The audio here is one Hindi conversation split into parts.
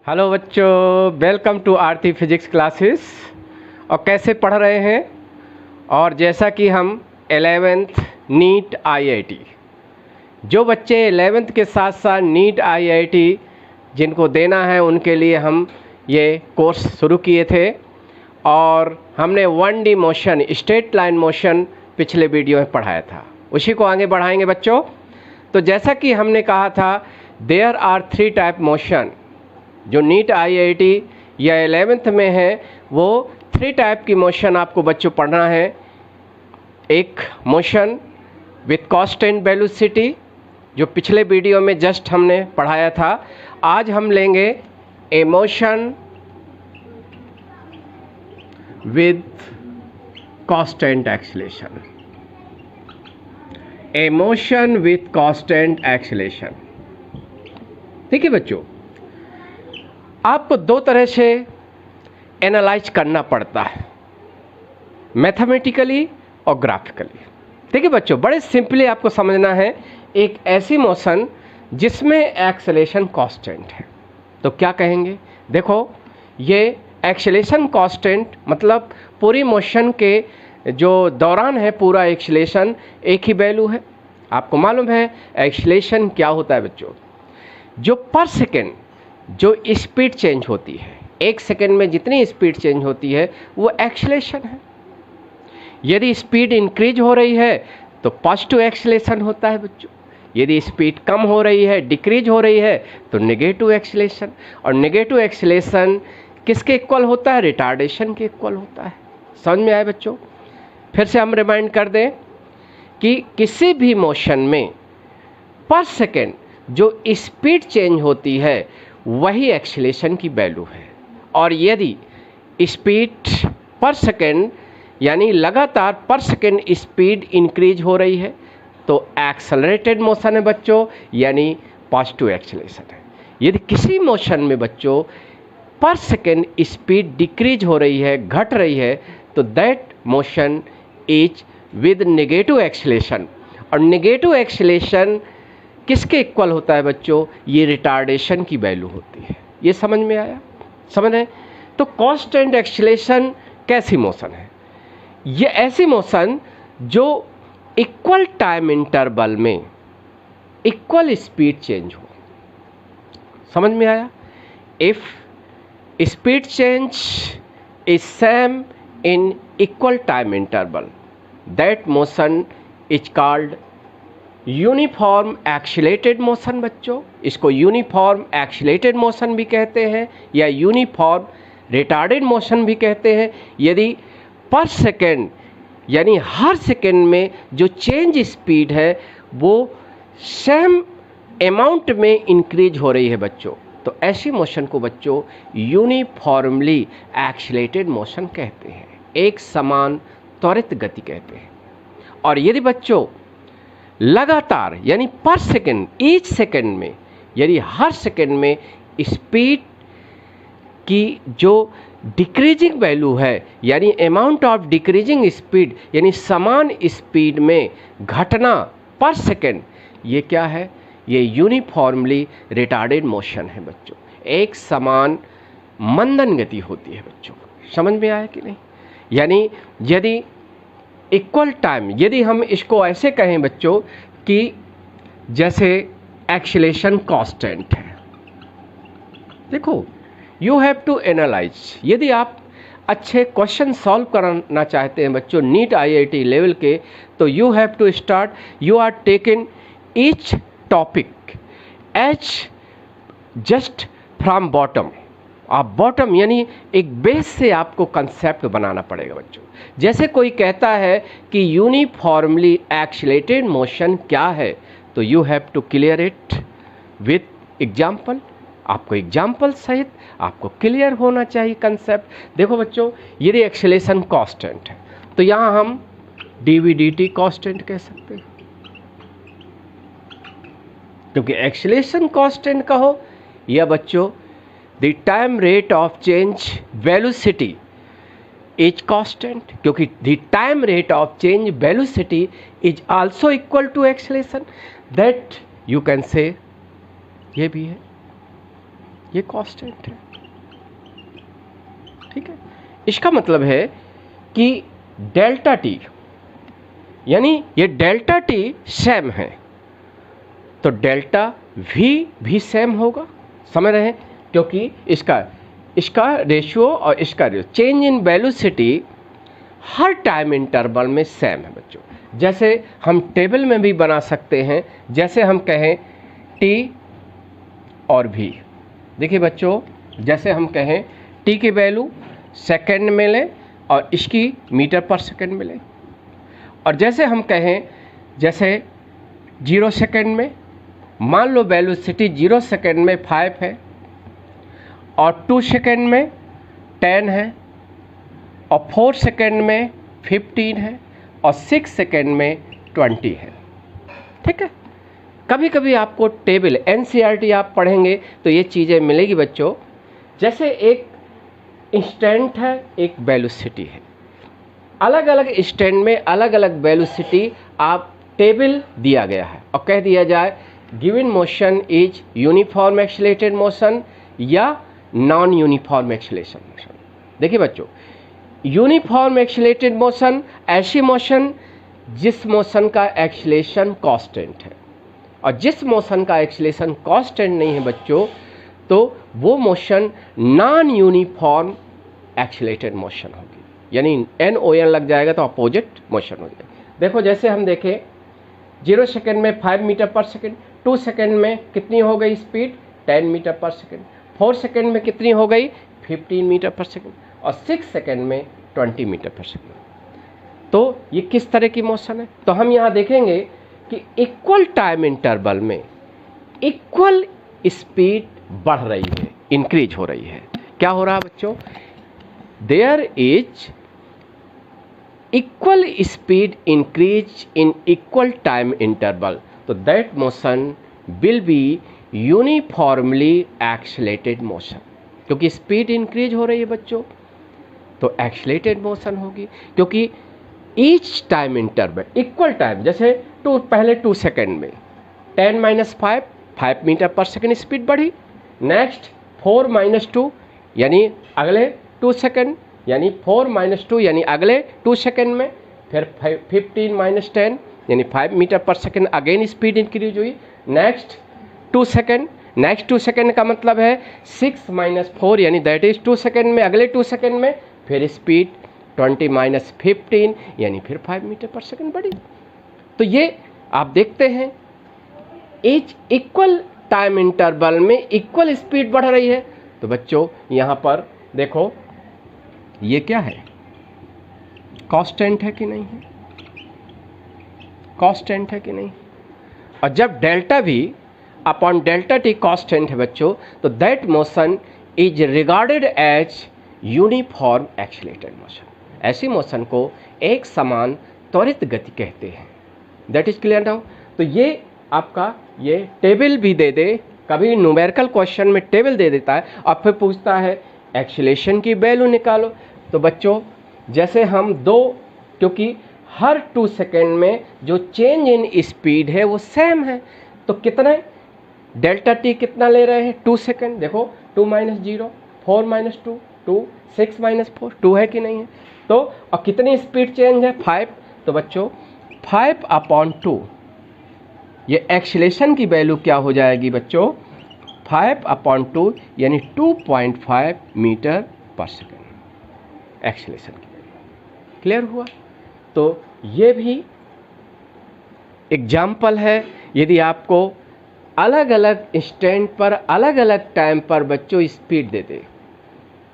हेलो बच्चों, welcome to Aarti physics classes. और कैसे पढ़ रहे हैं? और जैसा कि हम 11th नीट आईआईटी, जो बच्चे 11th के साथ साथ नीट आईआईटी जिनको देना है उनके लिए हम ये कोर्स शुरू किए थे। और हमने 1D motion, straight line motion पिछले वीडियो में पढ़ाया था, उसी को आगे बढ़ाएंगे बच्चों। तो जैसा कि हमने कहा था, देयर आर 3 टाइप मोशन। जो नीट आईआईटी या 11th में है वो 3 टाइप की मोशन आपको बच्चों पढ़ना है। एक मोशन विथ कांस्टेंट वेलोसिटी, जो पिछले वीडियो में जस्ट हमने पढ़ाया था। आज हम लेंगे a motion with constant acceleration. A motion with constant acceleration. ठीक है बच्चों, आपको 2 तरह से एनालाइज करना पड़ता है, मैथमेटिकली और ग्राफिकली। ठीक है बच्चों, बड़े सिंपली आपको समझना है। एक ऐसी मोशन जिसमें एक्सेलेरेशन कांस्टेंट है, तो क्या कहेंगे? देखो, ये एक्सेलेरेशन कांस्टेंट मतलब पूरी मोशन के जो दौरान है पूरा एक्सेलेरेशन एक ही वैल्यू है। आपको मालूम है एक्सेलेरेशन क्या होता है बच्चों? जो पर सेकेंड जो स्पीड चेंज होती है, 1 सेकेंड में जितनी स्पीड चेंज होती है वो एक्सेलेरेशन है। यदि स्पीड इंक्रीज हो रही है तो पॉजिटिव एक्सेलेरेशन होता है बच्चों। यदि स्पीड कम हो रही है, डिक्रीज हो रही है, तो नेगेटिव एक्सेलेरेशन। और नेगेटिव एक्सेलेरेशन किसके इक्वल होता है? रिटार्डेशन के इक्वल होता है। समझ में आए बच्चों? फिर से हम रिमाइंड कर दें कि किसी भी मोशन में पर सेकेंड जो स्पीड चेंज होती है वही एक्सेलेरेशन की वैल्यू है। और यदि स्पीड पर सेकेंड यानी लगातार पर सेकेंड स्पीड इंक्रीज हो रही है तो एक्सेलरेटेड मोशन है बच्चों, यानी पॉजिटिव एक्सेलरेशन है। यदि किसी मोशन में बच्चों पर सेकेंड स्पीड डिक्रीज हो रही है, घट रही है, तो that motion is with negative acceleration. और नेगेटिव एक्सेलरेशन किसके इक्वल होता है बच्चों? ये रिटार्डेशन की वैल्यू होती है। ये समझ में आया? समझ है? तो कांस्टेंट एक्सेलरेशन कैसी मोशन है? ये ऐसी मोशन जो इक्वल टाइम इंटरवल में इक्वल स्पीड चेंज हो। समझ में आया? If speed change is same in equal time interval, that motion is called uniform accelerated motion बच्चों। इसको यूनिफॉर्म एक्सीलरेटेड मोशन भी कहते हैं या यूनिफॉर्म रिटार्डेड मोशन भी कहते हैं। यदि पर सेकेंड यानी हर सेकेंड में जो चेंज स्पीड है वो सेम अमाउंट में इंक्रीज हो रही है बच्चों, तो ऐसी मोशन को बच्चों यूनिफॉर्मली एक्सीलरेटेड मोशन कहते हैं, एक समान त्वरित गति कहते हैं। और यदि बच्चों लगातार यानी पर सेकेंड, ईच सेकेंड में, यानी हर सेकेंड में स्पीड की जो डिक्रीजिंग वैल्यू है, यानी अमाउंट ऑफ डिक्रीजिंग स्पीड यानी समान स्पीड में घटना पर सेकेंड, ये क्या है? ये यूनिफॉर्मली रिटार्डेड मोशन है बच्चों, एक समान मंदन गति होती है बच्चों। समझ में आया कि नहीं? यानी यदि इक्वल टाइम, यदि हम इसको ऐसे कहें बच्चों कि जैसे एक्सेलरेशन कांस्टेंट है। देखो, यू हैव टू एनालाइज। यदि आप अच्छे क्वेश्चन सॉल्व करना चाहते हैं बच्चों नीट आईआईटी लेवल के, तो you have to start, you are taking each topic as just from bottom. आप बॉटम यानी एक बेस से आपको कंसेप्ट बनाना पड़ेगा बच्चों। जैसे कोई कहता है कि यूनिफॉर्मली एक्सीलरेटेड मोशन क्या है, तो you have to clear it with example. आपको एग्जाम्पल सहित आपको क्लियर होना चाहिए कंसेप्ट। देखो बच्चों, यदि एक्सेलरेशन कांस्टेंट है तो यहाँ हम dv/dt कांस्टेंट कह सकते हैं, क्योंकि एक्सेलरेशन कांस्टेंट कहो या बच्चों the time rate of change velocity is constant, क्योंकि the time rate of change velocity is also equal to acceleration, that you can say ये भी है। ये कांस्टेंट है, ठीक है। इसका मतलब है कि डेल्टा टी, यानी ये डेल्टा टी सेम है, तो डेल्टा वी भी सेम होगा, समझ रहे हैं, क्योंकि इसका रेशियो और इसका ratio change in velocity her time interval में सेम है बच्चों। जैसे हम टेबल में भी बना सकते हैं, जैसे हम कहें टी और भी, देखिए बच्चों, जैसे हम कहें टी की वैल्यू सेकंड में लें और इसकी मीटर पर सेकंड में लें, और जैसे हम कहें जैसे 0 सेकंड में, मान लो वेलोसिटी 0 सेकंड में 5 है और 2 सेकंड में 10 है और 4 सेकंड में 15 है और 6 सेकंड में 20 है, ठीक है। कभी कभी आपको टेबल एनसीईआरटी आप पढ़ेंगे तो ये चीज़ें मिलेगी बच्चों। जैसे एक इंस्टेंट है, एक वेलोसिटी है, अलग अलग इंस्टेंट में अलग अलग वेलोसिटी आप टेबल दिया गया है और कह दिया जाए given motion is uniform accelerated motion या नॉन यूनिफॉर्म एक्सीलरेशन मोशन। देखिए बच्चों, यूनिफॉर्म एक्सीलरेटेड मोशन ऐसी मोशन जिस मोशन का एक्सीलरेशन कांस्टेंट है, और जिस मोशन का एक्सीलरेशन कांस्टेंट नहीं है बच्चों, तो वो motion non uniform accelerated motion होगी, यानी NON लग जाएगा तो अपोजिट मोशन हो जाएगा। देखो जैसे हम देखें 0 सेकंड में 5 मीटर पर सेकंड, 2 सेकंड में कितनी हो गई स्पीड 10 मीटर पर सेकंड, 4 सेकंड में कितनी हो गई 15 मीटर पर सेकंड और 6 सेकंड में 20 मीटर पर सेकंड। तो ये किस तरह की मोशन है, तो हम यहाँ देखेंगे कि इक्वल टाइम इंटरवल में इक्वल स्पीड बढ़ रही है, इंक्रीज हो रही है। क्या हो रहा है बच्चों, there is equal speed increase in equal time interval, तो that motion will be uniformly accelerated motion. क्योंकि स्पीड इंक्रीज हो रही है बच्चों तो एक्सीलरेटेड मोशन होगी, क्योंकि each time interval equal time, जैसे पहले 2 सेकंड में 10 - 5 मीटर पर सेकंड स्पीड बढ़ी, नेक्स्ट 4 - 2 यानी अगले 2 सेकंड, यानी 4 - 2 यानी अगले 2 सेकंड में, फिर 15 - 10 यानी 5 मीटर पर सेकंड अगेन स्पीड इंक्रीज हुई, नेक्स्ट 2 सेकंड, नेक्स्ट 2 सेकंड का मतलब है 6 - 4 यानी दैट इज 2 सेकंड में, अगले 2 सेकंड में फिर स्पीड 20 - 15 यानी फिर 5 मीटर पर सेकंड बढ़ी। तो ये आप देखते हैं एच इक्वल टाइम इंटरवल में इक्वल स्पीड बढ़ रही है। तो बच्चों यहाँ पर देखो ये क्या है, कांस्टेंट है कि नहीं है, कांस्टेंट है कि नहीं, और जब delta v upon delta t constant है बच्चों, तो that motion is regarded as uniform accelerated motion. ऐसी मोशन को एक समान त्वरित गति कहते हैं। That is clear now. तो ये आपका ये टेबल भी दे दे, कभी न्यूमेरिकल क्वेश्चन में टेबल दे देता है और फिर पूछता है एक्सीलरेशन की वैल्यू निकालो। तो बच्चों जैसे हम क्योंकि हर 2 सेकेंड में जो चेंज इन स्पीड है वो सेम है, तो कितने डेल्टा टी कितना ले रहे हैं 2 सेकेंड, देखो 2 - 0 4 - 2 2 6 - 4 2 है कि नहीं है। तो और कितनी स्पीड चेंज है 5, तो बच्चों 5/2 ये एक्सीलरेशन की वैल्यू क्या हो जाएगी बच्चों 5/2 यानी 2.5 मीटर पर सेकेंड एक्सीलरेशन की वैल्यू। क्लियर हुआ। तो ये भी एग्जाम्पल है। यदि आपको अलग अलग इंस्टेंट पर अलग अलग टाइम पर बच्चों स्पीड दे दे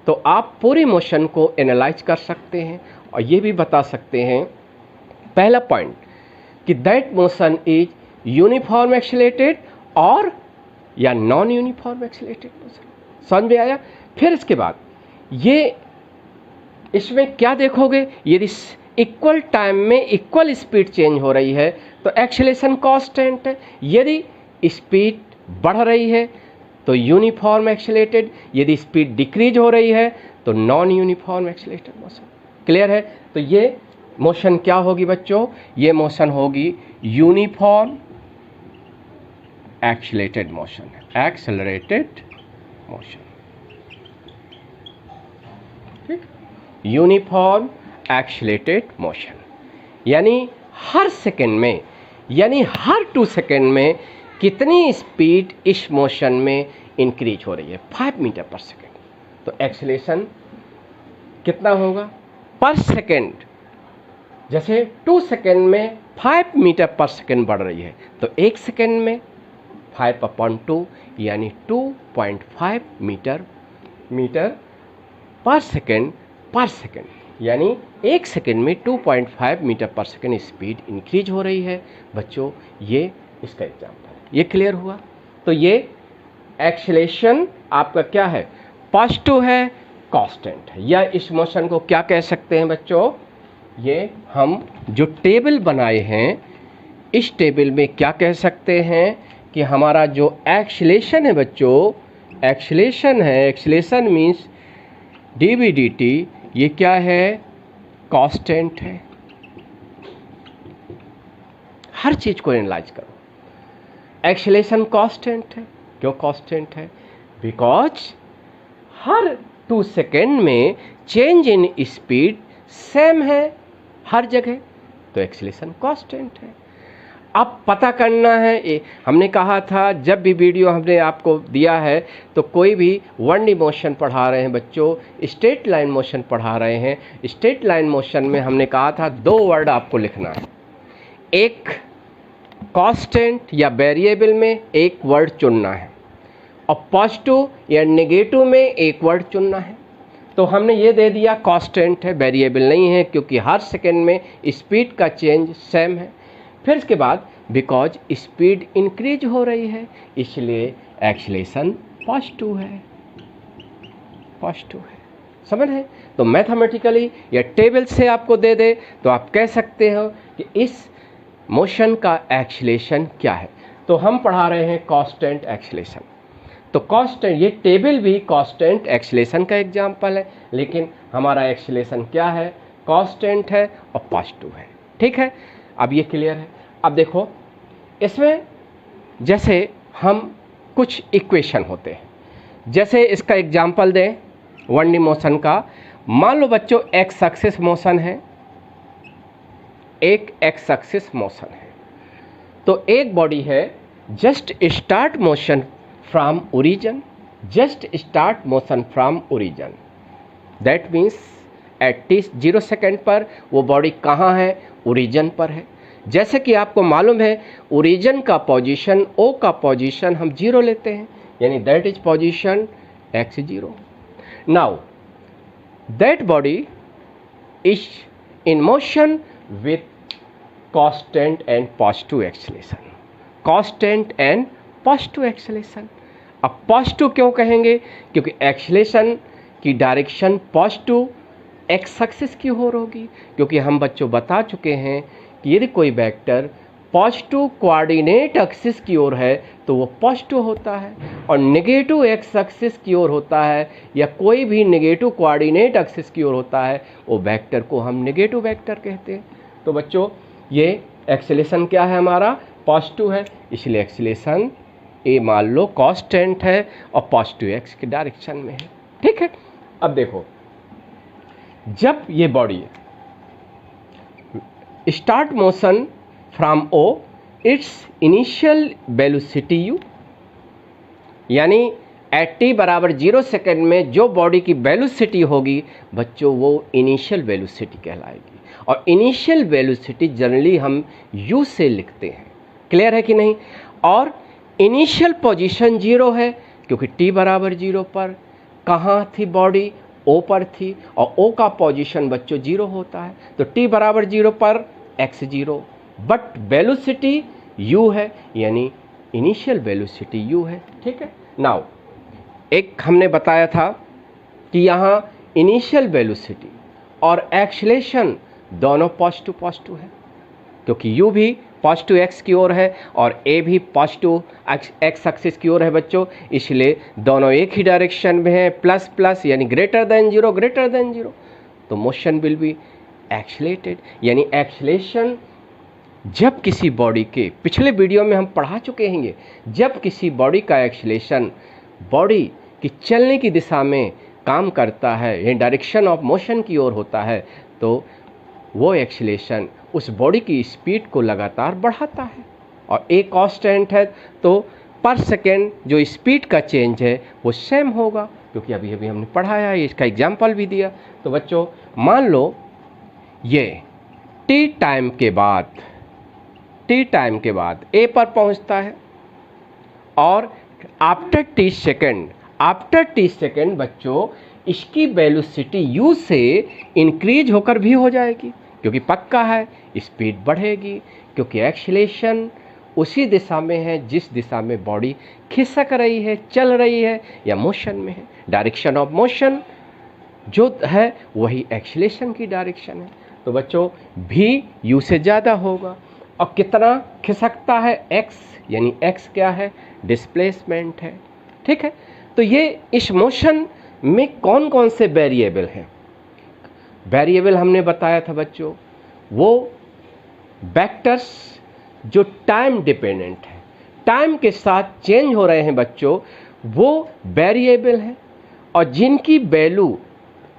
तो आप पूरी मोशन को एनालाइज कर सकते हैं और ये भी बता सकते हैं पहला पॉइंट कि that motion is uniform accelerated और या नॉन यूनिफॉर्म एक्सीलरेटेड मोशन। समझ में आया। फिर इसके बाद ये इसमें क्या देखोगे, यदि इक्वल टाइम में इक्वल स्पीड चेंज हो रही है तो एक्सीलरेशन कांस्टेंट है, यदि स्पीड बढ़ रही है तो यूनिफॉर्म एक्सीलरेटेड, यदि स्पीड डिक्रीज हो रही है तो non uniform accelerated motion. Clear है। तो ये मोशन क्या होगी बच्चों, ये मोशन होगी uniform accelerated motion, accelerated motion, ठीक, यूनिफॉर्म एक्सीलरेटेड मोशन, यानी हर सेकेंड में, यानी हर 2 सेकेंड में कितनी स्पीड इस मोशन में इंक्रीज हो रही है, 5 मीटर पर सेकेंड। तो एक्सीलरेशन कितना होगा पर सेकेंड, जैसे 2 सेकेंड में 5 मीटर पर सेकेंड बढ़ रही है, तो 1 सेकेंड में 5/2 यानी 2.5 मीटर पर सेकेंड, यानी 1 सेकेंड में 2.5 मीटर पर सेकेंड स्पीड इंक्रीज हो रही है। बच्चों ये इसका एग्जाम्पल है, ये क्लियर हुआ। तो ये एक्सीलरेशन आपका क्या है, पॉजिटिव है, कांस्टेंट है, या इस मोशन को क्या कह सकते हैं बच्चों, ये हम जो टेबल बनाए हैं इस टेबल में क्या कह सकते हैं कि हमारा जो एक्सीलरेशन है बच्चों, एक्सीलरेशन है, एक्सीलरेशन मीन्स dv/dt, ये क्या है, कांस्टेंट है। हर चीज को एनालाइज करो, एक्सीलरेशन कांस्टेंट है। क्यों कांस्टेंट है, बिकॉज हर 2 सेकेंड में चेंज इन स्पीड सेम है हर जगह, तो एक्सीलरेशन कांस्टेंट है। अब पता करना है, हमने कहा था जब भी वीडियो हमने आपको दिया है तो कोई भी 1D मोशन पढ़ा रहे हैं बच्चों, स्ट्रेट लाइन मोशन पढ़ा रहे हैं, स्ट्रेट लाइन मोशन में हमने कहा था 2 वर्ड आपको लिखना है, एक कांस्टेंट या वेरिएबल में एक वर्ड चुनना है, और पॉजिटिव या नेगेटिव में एक वर्ड चुनना है। तो हमने ये दे दिया कांस्टेंट है, वेरिएबल नहीं है, क्योंकि हर सेकेंड में स्पीड का चेंज सेम है। फिर इसके बाद बिकॉज स्पीड इंक्रीज हो रही है इसलिए एक्सीलरेशन पॉजिटिव है, समझ है। तो मैथमेटिकली या टेबल से आपको दे दे तो आप कह सकते हो कि इस मोशन का एक्सीलरेशन क्या है। तो हम पढ़ा रहे हैं कांस्टेंट एक्सीलरेशन, तो कांस्टेंट, ये टेबल भी कांस्टेंट एक्सीलरेशन का एग्जांपल है, लेकिन हमारा एक्सीलरेशन क्या है, कांस्टेंट है और पॉजिटिव है, ठीक है। अब ये क्लियर है। अब देखो इसमें जैसे हम कुछ इक्वेशन होते हैं, जैसे इसका एग्जांपल दें 1D मोशन का। मान लो बच्चों एक्स एक्सिस मोशन है, एक एक्स एक्सिस मोशन है, तो एक बॉडी है, just start motion from origin, that means at t 0 second पर वो बॉडी कहाँ है, ओरिजिन पर है। जैसे कि आपको मालूम है ओरिजिन का पोजीशन, ओ का पोजीशन हम 0 लेते हैं, यानी that is position x0। Now that body is in motion with constant and positive acceleration, अब पॉजिटिव क्यों कहेंगे, क्योंकि एक्सीलरेशन की डायरेक्शन पॉजिटिव एक्स एक्सिस की ओर होगी, क्योंकि हम बच्चों बता चुके हैं कि यदि कोई वेक्टर पॉजिटिव कोऑर्डिनेट एक्सिस की ओर है तो वो पॉजिटिव होता है, और नेगेटिव एक्स एक्सिस की ओर होता है या कोई भी नेगेटिव कोऑर्डिनेट एक्सिस की ओर होता है, वो वेक्टर को हम नेगेटिव वेक्टर कहते हैं। तो बच्चों ये एक्सीलरेशन क्या है, हमारा पॉजिटिव है, इसलिए एक्सीलरेशन ए मान लो कांस्टेंट है और पॉजिटिव एक्स की डायरेक्शन में है, ठीक है। अब देखो जब ये body start motion from O, it's initial velocity u, यानी एट t बराबर 0 सेकेंड में जो बॉडी की वेलोसिटी होगी बच्चों वो इनिशियल वेलोसिटी कहलाएगी, और इनिशियल वेलोसिटी जनरली हम u से लिखते हैं, क्लियर है कि नहीं। और इनिशियल पोजीशन 0 है क्योंकि t बराबर 0 पर कहाँ थी बॉडी, O पर थी, और O का पोजीशन बच्चों 0 होता है, तो t बराबर 0 पर x0, बट वेलोसिटी u है, यानी इनिशियल वेलोसिटी u है, ठीक है। नाउ एक हमने बताया था कि यहाँ इनिशियल वेलोसिटी और एक्सीलरेशन दोनों पॉजिटिव है, क्योंकि u भी पॉजिटिव x की ओर है और a भी पॉजिटिव x एक्सिस की ओर है बच्चों, इसलिए दोनों एक ही डायरेक्शन में है, प्लस प्लस यानी ग्रेटर देन जीरो, तो मोशन विल बी एक्सीलरेटेड, यानी एक्सीलरेशन जब किसी बॉडी के, पिछले वीडियो में हम पढ़ा चुके हैं, जब किसी बॉडी का एक्सीलरेशन बॉडी कि चलने की दिशा में काम करता है, ये डायरेक्शन ऑफ मोशन की ओर होता है, तो वो एक्सीलरेशन उस बॉडी की स्पीड को लगातार बढ़ाता है। और ए कांस्टेंट है तो पर सेकेंड जो स्पीड का चेंज है वो सेम होगा, क्योंकि अभी अभी हमने पढ़ाया है, इसका एग्जाम्पल भी दिया। तो बच्चों मान लो ये टी टाइम के बाद ए पर पहुंचता है और आफ्टर टी सेकेंड बच्चों इसकी वेलोसिटी यू से इंक्रीज होकर भी हो जाएगी, क्योंकि पक्का है स्पीड बढ़ेगी, क्योंकि एक्सीलरेशन उसी दिशा में है जिस दिशा में बॉडी खिसक रही है, चल रही है या मोशन में है। डायरेक्शन ऑफ मोशन जो है वही एक्सीलरेशन की डायरेक्शन है। तो बच्चों भी यू से ज़्यादा होगा। और कितना खिसकता है? एक्स, यानी एक्स क्या है? डिस्प्लेसमेंट है। ठीक है, तो ये इस मोशन में कौन कौन से वेरिएबल हैं? वेरिएबल हमने बताया था बच्चों, वो वेक्टर्स जो टाइम डिपेंडेंट है, टाइम के साथ चेंज हो रहे हैं बच्चों, वो वेरिएबल हैं। और जिनकी वैल्यू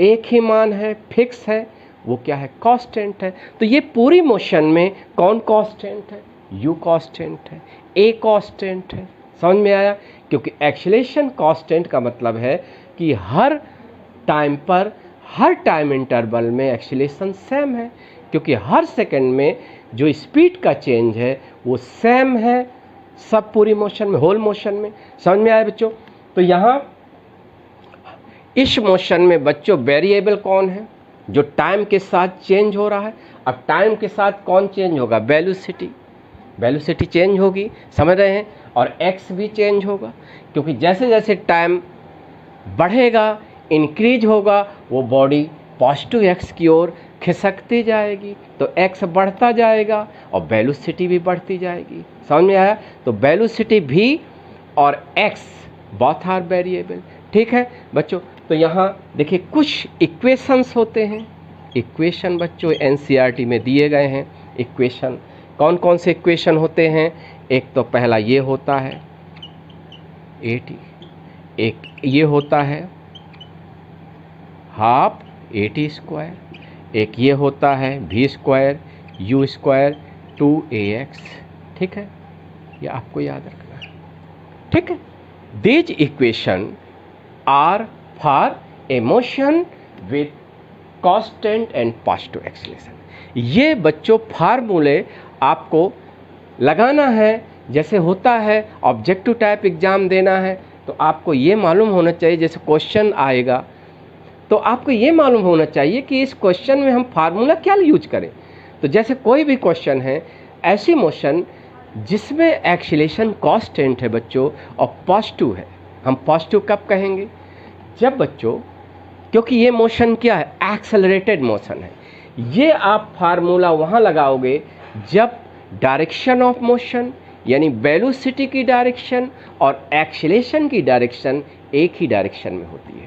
एक ही मान है, फिक्स है, वो क्या है? कांस्टेंट है। तो ये पूरी मोशन में कौन कांस्टेंट है? यू कांस्टेंट है, ए कांस्टेंट है। समझ में आया? क्योंकि एक्सीलरेशन कांस्टेंट का मतलब है कि हर टाइम पर, हर टाइम इंटरवल में एक्सीलरेशन सेम है, क्योंकि हर सेकंड में जो स्पीड का चेंज है वो सेम है सब पूरी मोशन में, होल मोशन में। समझ में आया बच्चों? तो यहाँ इस मोशन में बच्चों वेरिएबल कौन है? जो टाइम के साथ चेंज हो रहा है। अब टाइम के साथ कौन चेंज होगा? वेलोसिटी चेंज होगी, समझ रहे हैं? और एक्स भी चेंज होगा, क्योंकि जैसे जैसे टाइम बढ़ेगा, इंक्रीज होगा, वो बॉडी पॉजिटिव एक्स की ओर खिसकती जाएगी, तो एक्स बढ़ता जाएगा और वेलोसिटी भी बढ़ती जाएगी। समझ में आया? तो वेलोसिटी भी और एक्स बोथ आर वेरिएबल। ठीक है बच्चों, तो यहाँ देखिए कुछ इक्वेशंस होते हैं। इक्वेशन बच्चों एनसीईआरटी में दिए गए हैं। इक्वेशन कौन कौन से इक्वेशन होते हैं? एक तो पहला ये होता है AT, एक ये होता है हाफ AT स्क्वायर, एक ये होता है V square U square 2AX। ठीक है, ये आपको याद रखना है। ठीक है, these equation are for a motion with constant and positive acceleration. ये बच्चों फार्मूले आपको लगाना है। जैसे होता है ऑब्जेक्टिव टाइप एग्जाम देना है तो आपको ये मालूम होना चाहिए, जैसे क्वेश्चन आएगा तो आपको ये मालूम होना चाहिए कि इस क्वेश्चन में हम फार्मूला क्या यूज करें। तो जैसे कोई भी क्वेश्चन है, ऐसी मोशन जिसमें एक्सीलरेशन कांस्टेंट है बच्चों और पॉजिटिव है, हम पॉजिटिव कब कहेंगे? जब बच्चों, क्योंकि ये मोशन क्या है? एक्सेलरेटेड मोशन है। ये आप फार्मूला वहाँ लगाओगे जब डायरेक्शन ऑफ मोशन यानी वेलोसिटी की डायरेक्शन और एक्सीलरेशन की डायरेक्शन एक ही डायरेक्शन में होती है।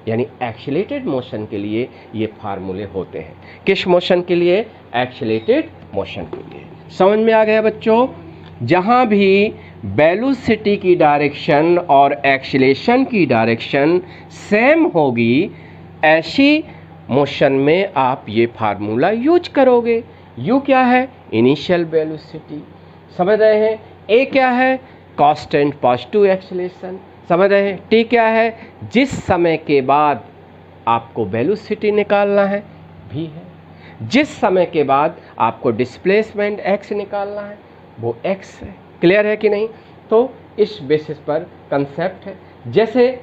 यानी एक्सीलरेटेड मोशन के लिए ये फार्मूले होते हैं। किस मोशन के लिए? एक्सीलरेटेड मोशन के लिए। समझ में आ गया बच्चों? जहाँ भी वेलोसिटी की डायरेक्शन और एक्सीलरेशन की डायरेक्शन सेम होगी, ऐसी मोशन में आप ये फार्मूला यूज करोगे। यू क्या है? इनिशियल वेलोसिटी, समझ रहे हैं? ए क्या है? कांस्टेंट पॉजिटिव एक्सीलरेशन, समझ रहे हैं? टी क्या है? जिस समय के बाद आपको वेलोसिटी निकालना है, भी है। जिस समय के बाद आपको डिस्प्लेसमेंट एक्स निकालना है, वो एक्स है। क्लियर है कि नहीं? तो इस बेसिस पर कंसेप्ट है। जैसे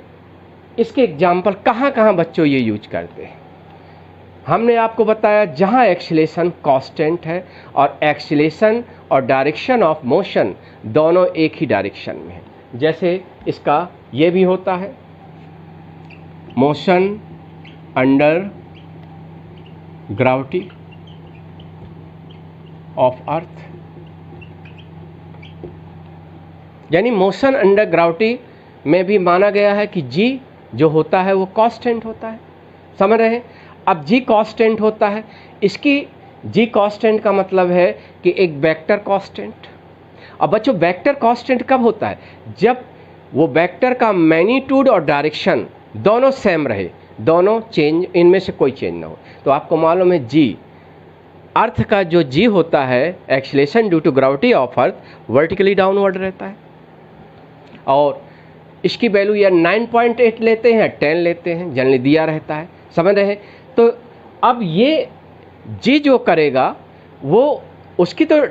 इसके एग्जाम्पल कहाँ कहाँ बच्चों ये यूज करते हैं? हमने आपको बताया जहाँ एक्सीलरेशन कांस्टेंट है और एक्सीलरेशन और डायरेक्शन ऑफ मोशन दोनों एक ही डायरेक्शन में है। जैसे इसका ये भी होता है मोशन अंडर ग्रेविटी ऑफ अर्थ, यानी मोशन अंडर ग्रेविटी में भी माना गया है कि जी जो होता है वो कांस्टेंट होता है। समझ रहे हैं? अब जी कांस्टेंट होता है, इसकी जी कांस्टेंट का मतलब है कि एक वेक्टर कांस्टेंट। अब बच्चों वेक्टर कांस्टेंट कब होता है? जब वो वेक्टर का मैग्नीट्यूड और डायरेक्शन दोनों सेम रहे, दोनों चेंज, इनमें से कोई चेंज ना हो। तो आपको मालूम है जी, अर्थ का जो जी होता है, acceleration due to gravity of earth, vertically downward रहता है। और इसकी वैल्यू या 9.8 लेते हैं, 10 लेते हैं, जनरली दिया रहता है, समझ रहे हैं। तो अब ये जी जो करेगा वो उसकी तो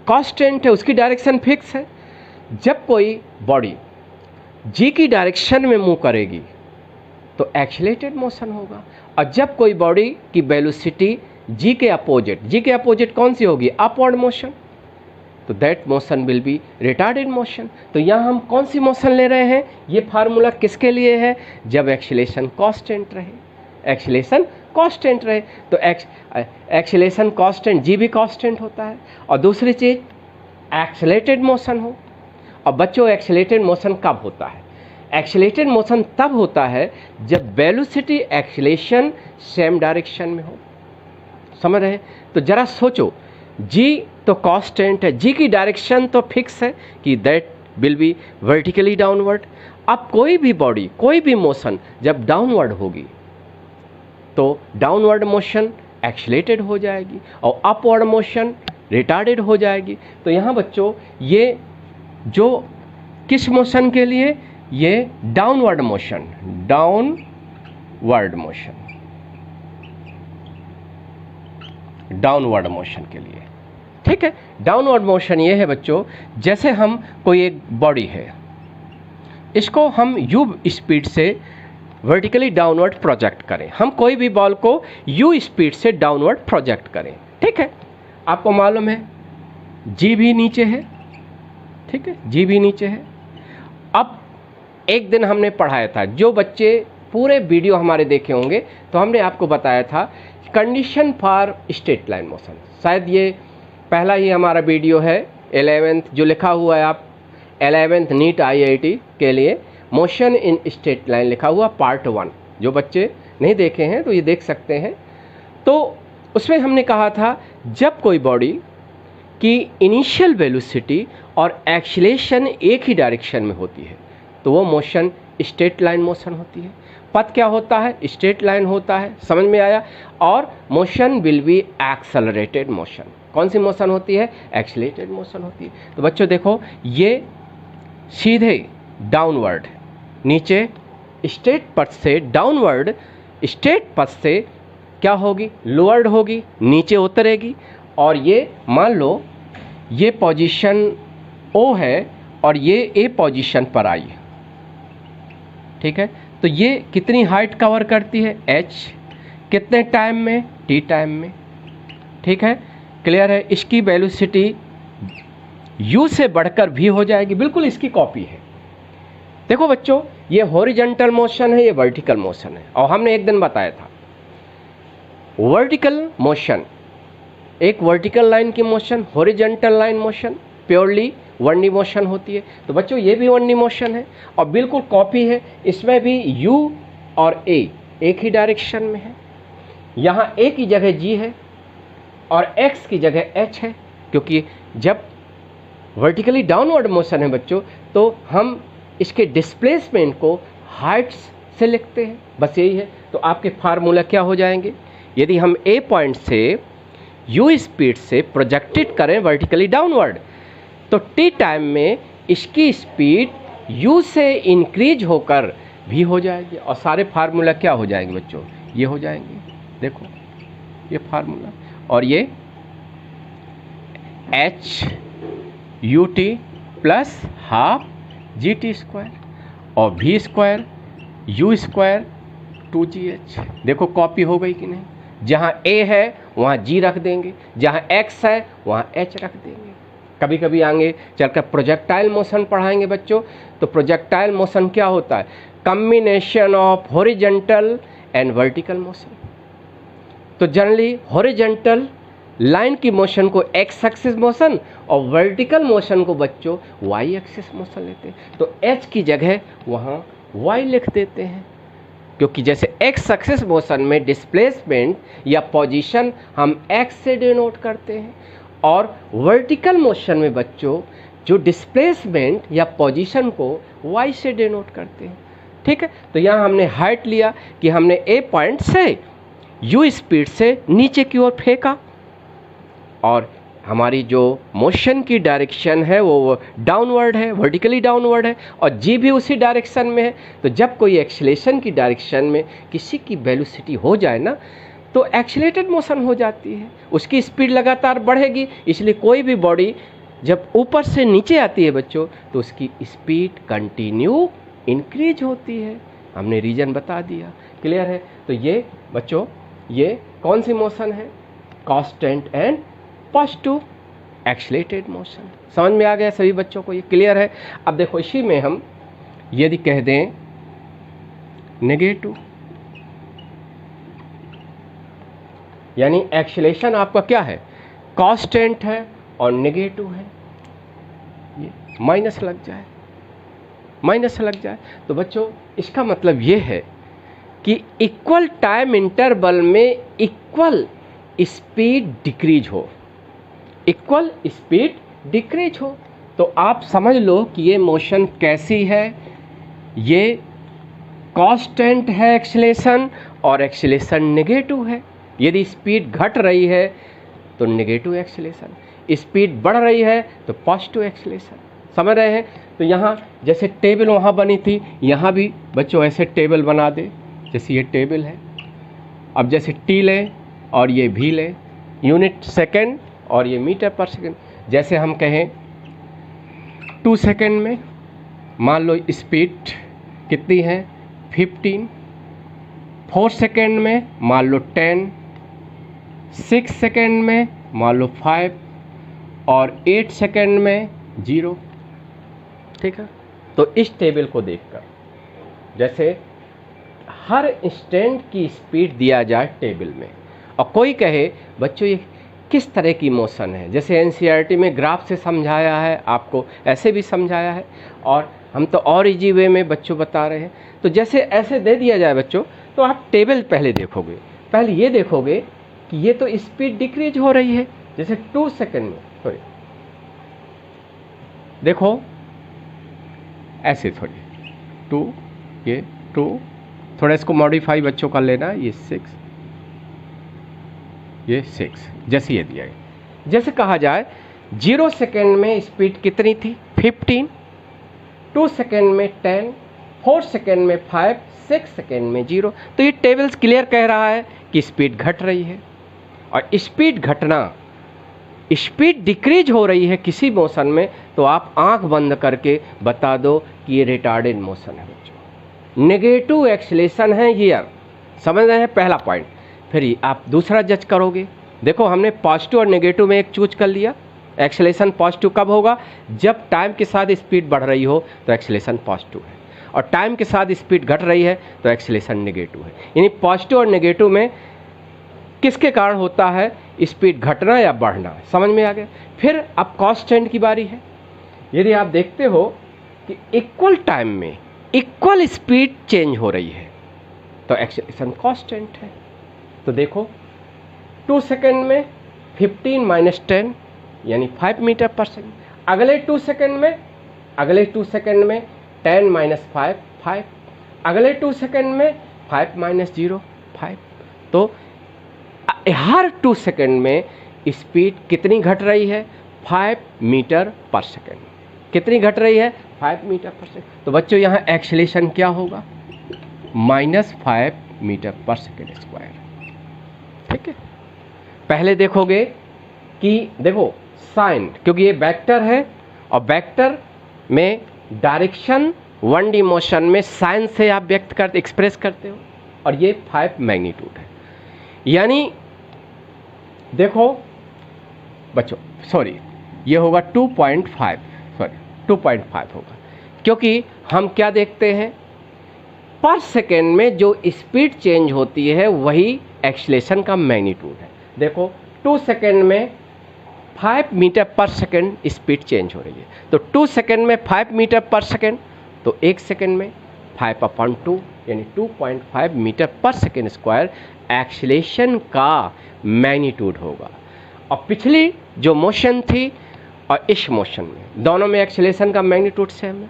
कांस्टेंट है, उसकी डायरेक्शन फिक्स है। जब कोई बॉडी जी की डायरेक्शन में मूव करेगी तो एक्सीलरेटेड मोशन होगा, और जब कोई बॉडी की वेलोसिटी जी के अपोजिट कौन सी होगी, अपवर्ड मोशन, तो that motion will B retarded motion. तो यहाँ हम कौन सी मोशन ले रहे हैं, ये फार्मूला किसके लिए है, जब एक्सीलरेशन कांस्टेंट रहे, एक्सीलरेशन कांस्टेंट रहे। तो एक्सीलरेशन कांस्टेंट, जी भी कांस्टेंट होता है। और दूसरी चीज एक्सीलरेटेड मोशन हो। और बच्चों, एक्सीलरेटेड मोशन कब होता है, एक्सीलरेटेड मोशन तब होता है जब वेलोसिटी एक्सीलरेशन सेम डायरेक्शन में हो, समझ रहे हैं। तो जरा सोचो, जी तो कांस्टेंट है, जी की डायरेक्शन तो फिक्स है कि that will be vertically downward. अब कोई भी बॉडी, कोई भी मोशन जब डाउनवर्ड होगी तो डाउनवर्ड मोशन एक्सीलरेटेड हो जाएगी और अपवर्ड मोशन रिटार्डेड हो जाएगी। तो यहाँ बच्चों ये जो किस मोशन के लिए, ये डाउनवर्ड मोशन, डाउनवर्ड मोशन के लिए, ठीक है। डाउनवर्ड मोशन ये है बच्चों, जैसे हम कोई एक बॉडी है, इसको हम यू स्पीड से वर्टिकली डाउनवर्ड प्रोजेक्ट करें, हम कोई भी बॉल को यू स्पीड से डाउनवर्ड प्रोजेक्ट करें, ठीक है। आपको मालूम है जी भी नीचे है, ठीक है, जी भी नीचे है। अब एक दिन हमने पढ़ाया था, जो बच्चे पूरे वीडियो हमारे देखे होंगे, तो हमने आपको बताया था condition for straight line motion. शायद ये पहला ही हमारा वीडियो है, 11th जो लिखा हुआ है, आप 11th नीट IIT के लिए मोशन इन स्ट्रेट लाइन लिखा हुआ पार्ट 1, जो बच्चे नहीं देखे हैं तो ये देख सकते हैं। तो उसमें हमने कहा था जब कोई बॉडी की इनिशियल वेलोसिटी और एक्सीलरेशन एक ही डायरेक्शन में होती है तो वो मोशन स्ट्रेट लाइन मोशन होती है। पथ क्या होता है, स्ट्रेट लाइन होता है, समझ में आया। और motion will B accelerated motion, कौन सी मोशन होती है, एक्सीलरेटेड मोशन होती है। तो बच्चों देखो, ये सीधे डाउनवर्ड, नीचे स्ट्रेट पथ से डाउनवर्ड, स्ट्रेट पथ से क्या होगी, लोअर्ड होगी, नीचे उतरेगी। और ये मान लो ये पोजीशन O है और ये A पोजीशन पर आई, ठीक है। तो ये कितनी हाइट कवर करती है, h, कितने टाइम में, t टाइम में, ठीक है, क्लियर है। इसकी वेलोसिटी u से बढ़कर v हो जाएगी, बिल्कुल इसकी कॉपी है। देखो बच्चों, ये हॉरिजॉन्टल मोशन है, ये वर्टिकल मोशन है। और हमने एक दिन बताया था वर्टिकल मोशन, एक वर्टिकल लाइन की motion, horizontal line motion purely one D motion होती है। तो बच्चों ये भी वन डी मोशन है और बिल्कुल कॉपी है, इसमें भी u और a एक ही डायरेक्शन में है। यहाँ a की जगह g है और x की जगह h है, क्योंकि जब वर्टिकली डाउनवर्ड मोशन है बच्चों तो हम इसके डिस्प्लेसमेंट को हाइट्स से लिखते हैं, बस यही है। तो आपके फार्मूला क्या हो जाएंगे, यदि हम a पॉइंट से u स्पीड से प्रोजेक्टेड करें वर्टिकली डाउनवर्ड तो t टाइम में इसकी स्पीड u से इंक्रीज होकर v हो जाएगी। और सारे फार्मूला क्या हो जाएंगे बच्चों, ये हो जाएंगे, देखो ये फार्मूला, और ये h ut plus half gt square और v square u square 2gh। देखो कॉपी हो गई कि नहीं, जहाँ a है वहाँ g रख देंगे, जहाँ x है वहाँ h रख देंगे। कभी कभी आगे चलकर प्रोजेक्टाइल मोशन पढ़ाएंगे बच्चों, तो प्रोजेक्टाइल मोशन क्या होता है, combination of horizontal and vertical motion. तो जनरली हॉरिजॉन्टल लाइन की मोशन को एक्स एक्सिस मोशन और वर्टिकल मोशन को बच्चों वाई एक्सिस मोशन लेते हैं। तो एच की जगह वहाँ वाई लिख देते हैं, क्योंकि जैसे एक्स एक्सिस मोशन में डिस्प्लेसमेंट या पोजीशन हम एक्स से डिनोट करते हैं और वर्टिकल मोशन में बच्चों जो डिस्प्लेसमेंट या पोजीशन को y से डिनोट करते हैं। ठीक है, तो यहाँ हमने हाइट लिया कि हमने ए पॉइंट से u स्पीड से नीचे की ओर फेंका, और हमारी जो मोशन की डायरेक्शन है वो डाउनवर्ड है, वर्टिकली डाउनवर्ड है, और जी भी उसी डायरेक्शन में है। तो जब कोई एक्सीलरेशन की डायरेक्शन में किसी की वेलोसिटी हो जाए ना, तो एक्सीलरेटेड मोशन हो जाती है, उसकी स्पीड लगातार बढ़ेगी। इसलिए कोई भी बॉडी जब ऊपर से नीचे आती है बच्चों, तो उसकी स्पीड कंटिन्यू इंक्रीज होती है। हमने रीजन बता दिया, क्लियर है। तो ये बच्चों, ये कौन सी मोशन है? Constant and positive accelerated motion. समझ में आ गया सभी बच्चों को? ये क्लियर है। अब देखो, इसी में हम यदि कह दें नेगेटिव, यानी एक्सीलरेशन आपका क्या है? कांस्टेंट है और नेगेटिव है, ये माइनस लग जाए, माइनस लग जाए। तो बच्चों इसका मतलब ये है कि इक्वल टाइम इंटरवल में इक्वल स्पीड डिक्रीज हो, इक्वल स्पीड डिक्रीज हो। तो आप समझ लो कि ये मोशन कैसी है? ये कांस्टेंट है एक्सीलरेशन, और एक्सीलरेशन नेगेटिव है। यदि स्पीड घट रही है तो नेगेटिव एक्सीलरेशन, स्पीड बढ़ रही है तो पॉजिटिव एक्सीलरेशन। समझ रहे हैं? तो यहाँ जैसे टेबल वहाँ बनी थी, यहाँ भी बच्चों ऐसे टेबल बना दे, जैसे ये टेबल है। अब जैसे टी लें और ये भी लें, यूनिट सेकेंड और ये मीटर पर सेकेंड। जैसे हम कहें 2 सेकेंड में मान लो स्पीड कितनी है? 15। 4 सेकेंड में मान लो 10, 6 सेकेंड में मान लो 5, और 8 सेकेंड में 0। ठीक है, तो इस टेबल को देखकर जैसे हर इंस्टेंट की स्पीड दिया जाए टेबल में, और कोई कहे बच्चों ये किस तरह की मोशन है, जैसे एनसीईआरटी में ग्राफ से समझाया है, आपको ऐसे भी समझाया है, और हम तो और इजी वे में बच्चों बता रहे हैं। तो जैसे ऐसे दे दिया जाए बच्चों, तो आप टेबल पहले देखोगे, पहले ये देखोगे कि ये तो स्पीड डिक्रीज हो रही है। जैसे 2 सेकेंड में, सॉरी देखो ऐसे थोड़ी 2, ये 2, थोड़ा इसको मॉडिफाई बच्चों कर लेना, ये 6, ये 6, जैसे ये दिया गया। जैसे कहा जाए 0 सेकेंड में स्पीड कितनी थी? 15, 2 सेकेंड में 10, 4 सेकेंड में 5, 6 सेकेंड में 0। तो ये टेबल्स क्लियर कह रहा है कि स्पीड घट रही है, और स्पीड घटना, स्पीड डिक्रीज हो रही है किसी मोशन में, तो आप आंख बंद करके बता दो कि ये रिटार्डेड मोशन है बच्चों, नेगेटिव एक्सीलरेशन है हियर। समझ रहे हैं? पहला पॉइंट। फिर आप दूसरा जज करोगे, देखो हमने पॉजिटिव और नेगेटिव में एक चूज कर लिया। एक्सीलरेशन पॉजिटिव कब होगा? जब टाइम के साथ स्पीड बढ़ रही हो तो एक्सीलरेशन पॉजिटिव है, और टाइम के साथ स्पीड घट रही है तो एक्सीलरेशन नेगेटिव है। यानी पॉजिटिव और नेगेटिव में किसके कारण होता है स्पीड घटना या बढ़ना? समझ में आ गया। फिर अब कांस्टेंट की बारी है। यदि आप देखते हो कि इक्वल टाइम में इक्वल स्पीड चेंज हो रही है तो एक्सीलरेशन कांस्टेंट है। तो देखो 2 सेकेंड में 15 माइनस 10 यानी 5 मीटर पर सेकेंड। अगले 2 सेकेंड में 10 माइनस 5, 5। अगले 2 सेकेंड में 5 माइनस 0, 5। तो हर 2 सेकेंड में स्पीड कितनी घट रही है? 5 मीटर पर सेकेंड। कितनी घट रही है? 5 मीटर पर सेकेंड। तो बच्चों यहाँ एक्सीलरेशन क्या होगा? -5 मीटर पर सेकेंड स्क्वायर। ठीक है, पहले देखोगे कि देखो साइन, क्योंकि ये वेक्टर है और वेक्टर में डायरेक्शन 1D मोशन में साइन से आप व्यक्त करते, एक्सप्रेस करते हो, और ये 5 मैग्नीट्यूड है। यानी देखो बच्चों, सॉरी ये होगा 2.5, सॉरी 2.5 होगा, क्योंकि हम क्या देखते हैं पर सेकेंड में जो स्पीड चेंज होती है वही एक्सीलरेशन का मैग्नीट्यूड है। देखो 2 सेकेंड में 5 मीटर पर सेकेंड स्पीड चेंज हो रही है, तो 2 सेकेंड में 5 मीटर पर सेकेंड, तो 1 सेकेंड में 5/2 यानी 2.5 मीटर पर सेकेंड स्क्वायर एक्सीलरेशन का मैग्नीट्यूड होगा। और पिछली जो मोशन थी और इस मोशन में, दोनों में एक्सेलेरेशन का मैग्नीट्यूड सेम है।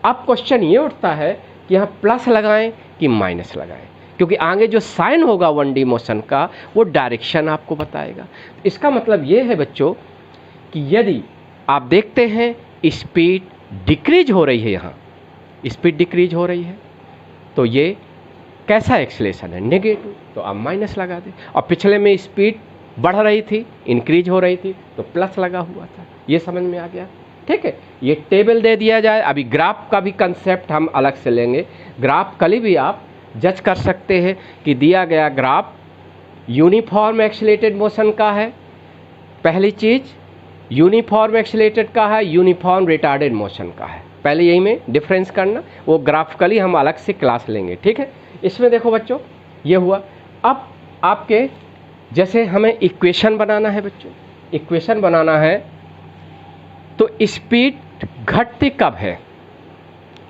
अब क्वेश्चन ये उठता है कि यहाँ प्लस लगाएं कि माइनस लगाएं, क्योंकि आगे जो साइन होगा 1D मोशन का वो डायरेक्शन आपको बताएगा। इसका मतलब ये है बच्चों कि यदि आप देखते हैं स्पीड डिक्रीज हो रही है, यहाँ स्पीड डिक्रीज हो रही है, तो ये कैसा एक्सेलेरेशन है, नेगेटिव, तो आप माइनस लगा दें। और पिछले में स्पीड बढ़ रही थी, इंक्रीज हो रही थी, तो प्लस लगा हुआ था। ये समझ में आ गया, ठीक है। ये टेबल दे दिया जाए। अभी ग्राफ का भी कंसेप्ट हम अलग से लेंगे। ग्राफ कल भी आप जज कर सकते हैं कि दिया गया ग्राफ यूनिफॉर्म एक्सीलरेटेड मोशन का है, पहली चीज़ यूनिफॉर्म एक्सीलरेटेड का है, यूनिफॉर्म रिटार्डेड मोशन का है। पहले यही में डिफरेंस करना, वो ग्राफिकली हम अलग से क्लास लेंगे, ठीक है। इसमें देखो बच्चों ये हुआ। अब आपके जैसे हमें इक्वेशन बनाना है बच्चों, इक्वेशन बनाना है तो स्पीड घटती कब है,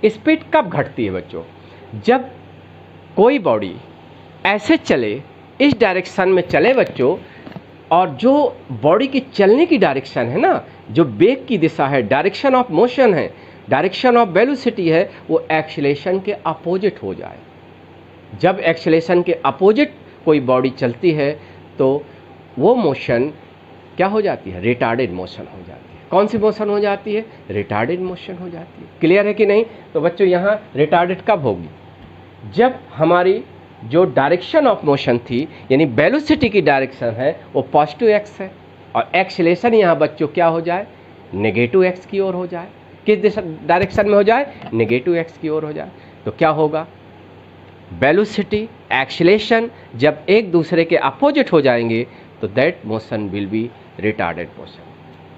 स्पीड कब घटती है बच्चों, जब कोई बॉडी ऐसे चले, इस डायरेक्शन में चले बच्चों, और जो बॉडी की चलने की डायरेक्शन है ना, जो वेग की दिशा है, डायरेक्शन ऑफ मोशन है, डायरेक्शन ऑफ वेलोसिटी है, वो एक्सीलरेशन के अपोजिट हो जाए। जब एक्सीलरेशन के अपोजिट कोई बॉडी चलती है तो वो मोशन क्या हो जाती है, रिटार्डेड मोशन हो जाती है। कौन सी मोशन हो जाती है, रिटार्डेड मोशन हो जाती है। क्लियर है कि नहीं। तो बच्चों यहाँ रिटार्डेड कब होगी, जब हमारी जो डायरेक्शन ऑफ मोशन थी, यानी वेलोसिटी की डायरेक्शन है, वो पॉजिटिव एक्स है, और एक्सीलरेशन यहाँ बच्चों क्या हो जाए, नेगेटिव एक्स की ओर हो जाए। किस डायरेक्शन में हो जाए, नेगेटिव एक्स की ओर हो जाए। तो क्या होगा, वेलोसिटी एक्सीलरेशन जब एक दूसरे के अपोजिट हो जाएंगे तो that motion will B retarded motion.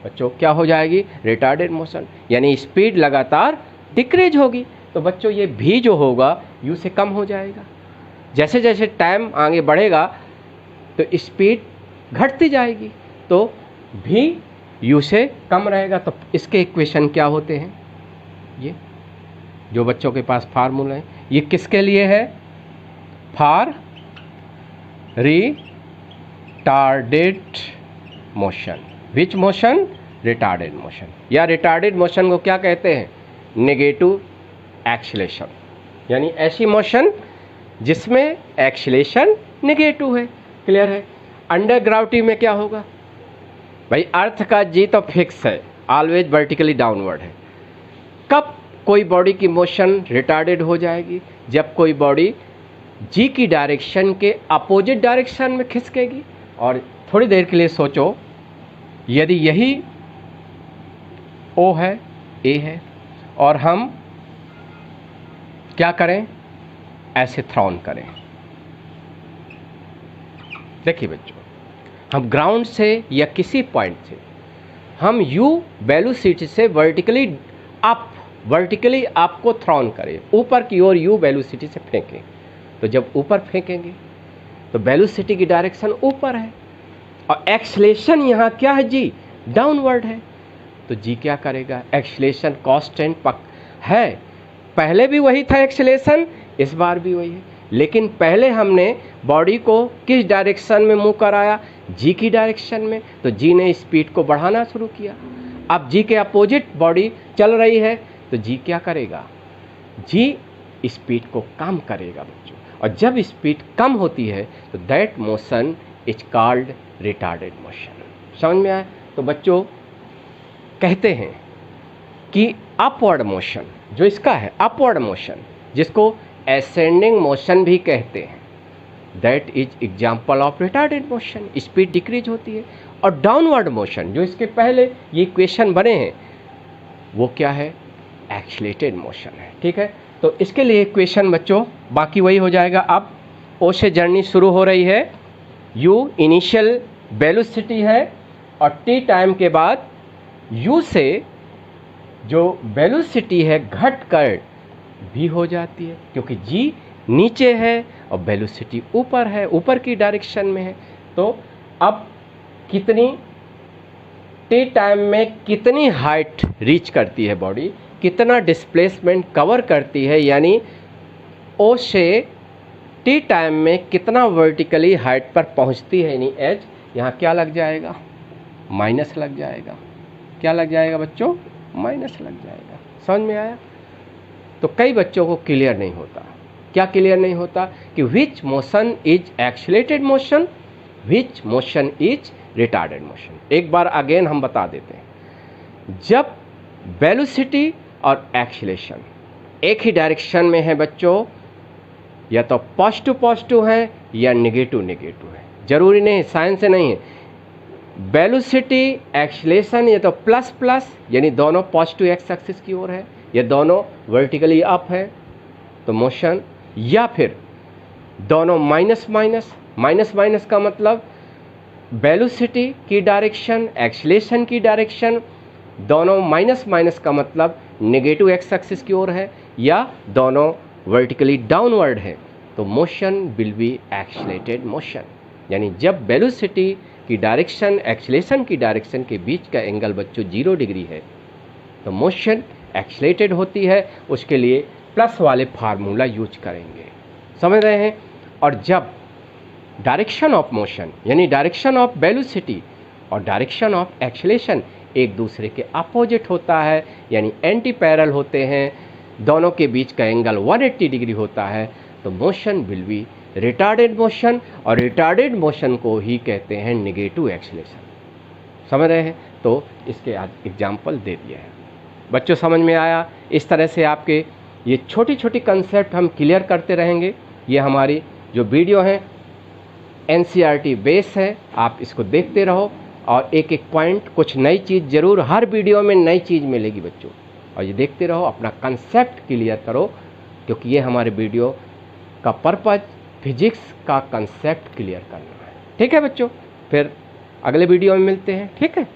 बच्चों क्या हो जाएगी, रिटार्डेड मोशन, यानी स्पीड लगातार डिक्रीज होगी। तो बच्चों ये भी जो होगा यू से कम हो जाएगा। जैसे जैसे टाइम आगे बढ़ेगा तो स्पीड घटती जाएगी, तो भी यू से कम रहेगा। तो इसके इक्वेशन क्या होते हैं, ये जो बच्चों के पास फार्मूला है, ये किसके लिए है, for retarded motion. Which motion, retarded motion. या रिटार्डेड मोशन को क्या कहते हैं, नेगेटिव एक्सीलरेशन, यानी ऐसी मोशन जिसमें एक्सीलरेशन नेगेटिव है। क्लियर है। अंडर ग्रेविटी में क्या होगा भाई, अर्थ का जी तो फिक्स है, ऑलवेज वर्टिकली डाउनवर्ड है। कब कोई बॉडी की मोशन रिटार्डेड हो जाएगी, जब कोई बॉडी जी की डायरेक्शन के अपोजिट डायरेक्शन में खिसकेगी। और थोड़ी देर के लिए सोचो, यदि यही ओ है, ए है, और हम क्या करें, ऐसे थ्रॉन करें। देखिए बच्चों, हम ग्राउंड से या किसी पॉइंट से हम यू वेलोसिटी से वर्टिकली आपको थ्रॉन करें, ऊपर की ओर यू वेलोसिटी से फेंकें। तो जब ऊपर फेंकेंगे तो वेलोसिटी की डायरेक्शन ऊपर है, और एक्सीलरेशन यहाँ क्या है, जी डाउनवर्ड है। तो जी क्या करेगा, एक्सीलरेशन कांस्टेंट है, पहले भी वही था एक्सीलरेशन, इस बार भी वही है। लेकिन पहले हमने बॉडी को किस डायरेक्शन में मूव कराया, जी की डायरेक्शन में, तो जी ने स्पीड को बढ़ाना शुरू किया। अब जी के अपोजिट बॉडी चल रही है, तो जी क्या करेगा, जी स्पीड को कम करेगा बच्चों। और जब स्पीड कम होती है तो that motion is called retarded motion. समझ में आया। तो बच्चों कहते हैं कि अपवर्ड मोशन जो इसका है, अपवर्ड मोशन जिसको एसेंडिंग मोशन भी कहते हैं, that is example of retarded motion, speed decrease होती है। और डाउनवर्ड मोशन जो इसके पहले ये इक्वेशन बने हैं, वो क्या है, एक्सीलरेटेड मोशन है। ठीक है। तो इसके लिए इक्वेशन बच्चों बाकी वही हो जाएगा। अब ओ से जर्नी शुरू हो रही है, यू इनिशियल वेलोसिटी है, और टी टाइम के बाद यू से जो वेलोसिटी है घट कर भी हो जाती है, क्योंकि जी नीचे है और वेलोसिटी ऊपर है, ऊपर की डायरेक्शन में है। तो अब कितनी टी टाइम में कितनी हाइट रीच करती है बॉडी, कितना डिस्प्लेसमेंट कवर करती है, यानी ओ से टी टाइम में कितना वर्टिकली हाइट पर पहुंचती है, यानी एज यहाँ क्या लग जाएगा, माइनस लग जाएगा। क्या लग जाएगा बच्चों, माइनस लग जाएगा। समझ में आया? तो कई बच्चों को क्लियर नहीं होता। क्या क्लियर नहीं होता? कि which motion is accelerated motion, which motion is retarded motion. एक बार अगेन हम बता देते हैं, जब वेलोसिटी और एक्सीलरेशन एक ही डायरेक्शन में है बच्चों, या तो पॉजिटिव पॉजिटिव है या नेगेटिव नेगेटिव है, जरूरी नहीं, साइंस से नहीं है। वेलोसिटी एक्सीलरेशन या तो प्लस प्लस यानी दोनों पॉजिटिव एक्स एक्सिस की ओर है, या दोनों वर्टिकली अप है तो मोशन, या फिर दोनों माइनस माइनस। माइनस माइनस का मतलब वेलोसिटी की डायरेक्शन, एक्सीलरेशन की डायरेक्शन, दोनों माइनस माइनस का मतलब नेगेटिव एक्स एक्सिस की ओर है, या दोनों वर्टिकली डाउनवर्ड है, तो motion will B accelerated motion. यानी जब वेलोसिटी की डायरेक्शन एक्सीलरेशन की डायरेक्शन के बीच का एंगल बच्चों 0 डिग्री है तो मोशन एक्सीलरेटेड होती है। उसके लिए प्लस वाले फार्मूला यूज करेंगे, समझ रहे हैं? और जब डायरेक्शन ऑफ मोशन यानी डायरेक्शन ऑफ वेलोसिटी और डायरेक्शन ऑफ एक्सीलरेशन एक दूसरे के अपोजिट होता है, यानी एंटी पैरेलल होते हैं, दोनों के बीच का एंगल 180 डिग्री होता है, तो motion will B retarded motion, और रिटार्डेड मोशन को ही कहते हैं नेगेटिव एक्सीलरेशन। समझ रहे हैं? तो इसके आज एग्जाम्पल दे दिया है बच्चों, समझ में आया? इस तरह से आपके ये छोटी छोटी कंसेप्ट हम क्लियर करते रहेंगे। ये हमारी जो वीडियो है NCERT बेस है, आप इसको देखते रहो, और एक एक पॉइंट कुछ नई चीज़ जरूर, हर वीडियो में नई चीज़ मिलेगी बच्चों, और ये देखते रहो, अपना कंसेप्ट क्लियर करो, क्योंकि ये हमारे वीडियो का पर्पज फिजिक्स का कंसेप्ट क्लियर करना है। ठीक है बच्चों? फिर अगले वीडियो में मिलते हैं। ठीक है?